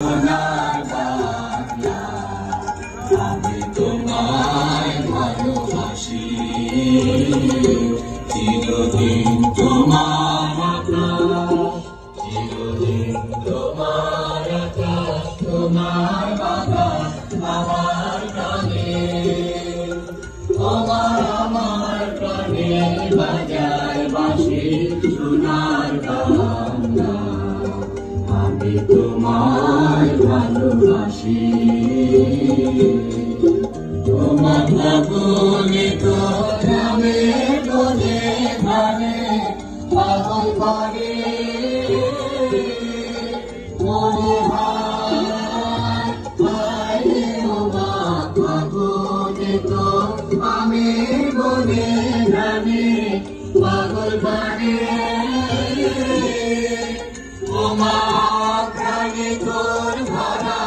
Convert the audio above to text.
সোনার বাংলা, আমি তোমায় ভালোবাসি, চিরদিন তোমার আকাশ, চিরদিন তোমার আকাশ, তোমার বাগান আমার প্রাণে, আমার প্রাণে বাজায় বাঁশি সোনার বাংলা, আমি তোমায় ভালোবাসি। তোমার ফাগুনিত নামে ডোলে ধানে পাগল করে মনে হয় তোমার ফাগুনিত আমি বলে ধানে পাগল করে তোমার প্রাণে তোর ভরা